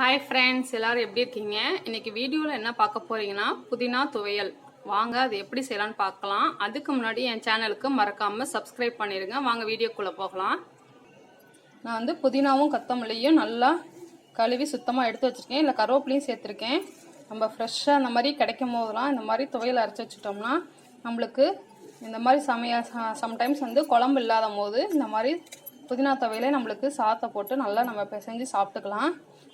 Hi friends, எல்லாரும் எப்படி இருக்கீங்க? இன்னைக்கு வீடியோவில் என்ன பார்க்க போறீங்கன்னா புதினா துவையல். வாங்க அது எப்படி செய்யலான்னு பார்க்கலாம். அதுக்கு முன்னாடி என் சேனலுக்கு மறக்காமல் சப்ஸ்கிரைப் பண்ணிடுங்க. வாங்க வீடியோக்குள்ளே போகலாம். நான் வந்து புதினாவும் கொத்தமல்லியும் நல்லா கழுவி சுத்தமாக எடுத்து வச்சுருக்கேன். இல்லை கருவேப்பிலையும் சேர்த்துருக்கேன். நம்ம ஃப்ரெஷ்ஷாக இந்த மாதிரி கிடைக்கும் போதெல்லாம் இந்த மாதிரி துவையல் அரைச்சி வச்சுட்டோம்னா நம்மளுக்கு இந்த மாதிரி சம்டைம்ஸ் வந்து குழம்பு இல்லாத போது இந்த மாதிரி புதினா துவையலே நம்மளுக்கு சாத்தை போட்டு நல்லா நம்ம பிசைஞ்சு சாப்பிட்டுக்கலாம்.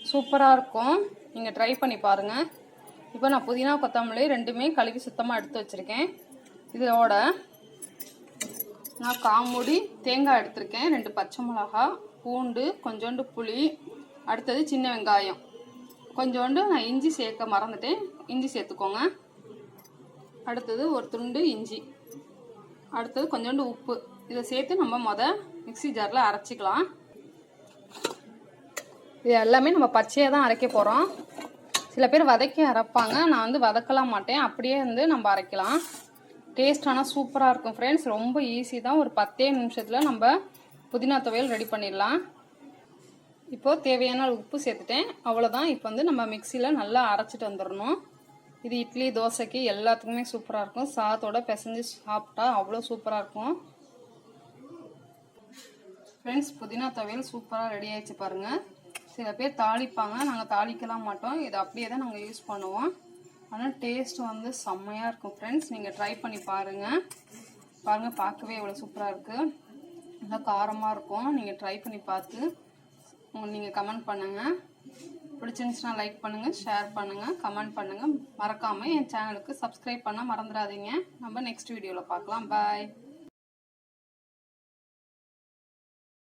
சூப்பராக இருக்கும். நீங்கள் ட்ரை பண்ணி பாருங்கள். இப்போ நான் புதினா கொத்தமல்லி ரெண்டுமே கழுவி சுத்தமாக எடுத்து வச்சுருக்கேன். இதோட நான் காமூடி தேங்காய் எடுத்திருக்கேன், 2 பச்சை மிளகா, பூண்டு, கொஞ்சோண்டு புளி, அடுத்தது சின்ன வெங்காயம், கொஞ்சோண்டு நான் இஞ்சி சேர்க்க மறந்துட்டேன், இஞ்சி சேர்த்துக்கோங்க. அடுத்தது ஒரு துண்டு இஞ்சி, அடுத்தது கொஞ்சோண்டு உப்பு. இதை சேர்த்து நம்ம மிக்ஸி ஜாரில் அரைச்சிக்கலாம். இது எல்லாமே நம்ம பச்சையாக தான் அரைக்க போகிறோம். சில பேர் வதக்கி அரைப்பாங்க, நான் வந்து வதக்கலாம் மாட்டேன், அப்படியே வந்து நம்ம அரைக்கலாம். டேஸ்ட் ஆனால் சூப்பராக இருக்கும் ஃப்ரெண்ட்ஸ். ரொம்ப ஈஸி தான். ஒரு 10 நிமிஷத்தில் நம்ம புதினா துவையல் ரெடி பண்ணிடலாம். இப்போது தேவையான உப்பு சேர்த்துட்டேன், அவ்வளோதான். இப்போ வந்து நம்ம மிக்சியில் நல்லா அரைச்சிட்டு வந்துடணும். இது இட்லி தோசைக்கு எல்லாத்துக்குமே சூப்பராக இருக்கும். சாதத்தோட பிசைஞ்சு சாப்பிட்டா அவ்வளோ சூப்பராக இருக்கும் ஃப்ரெண்ட்ஸ். புதினா துவையல் சூப்பராக ரெடி ஆகிடுச்சு பாருங்கள். சில பேர் தாளிப்பாங்க, நாங்கள் தாளிக்கலாம் மாட்டோம். இதை அப்படியே தான் நாங்கள் யூஸ் பண்ணுவோம். ஆனால் டேஸ்ட் வந்து செம்மையாக இருக்கும் ஃப்ரெண்ட்ஸ். நீங்கள் ட்ரை பண்ணி பாருங்கள். பார்க்கவே எவ்வளோ சூப்பராக இருக்குது. நல்லா காரமாக இருக்கும். நீங்கள் ட்ரை பண்ணி பார்த்து நீங்கள் கமெண்ட் பண்ணுங்கள். பிடிச்சிருந்துச்சுன்னா லைக் பண்ணுங்கள், ஷேர் பண்ணுங்கள், கமெண்ட் பண்ணுங்கள். மறக்காமல் என் சேனலுக்கு சப்ஸ்கிரைப் பண்ண மறந்துடாதீங்க. நம்ம நெக்ஸ்ட் வீடியோவில் பார்க்கலாம். பாய்.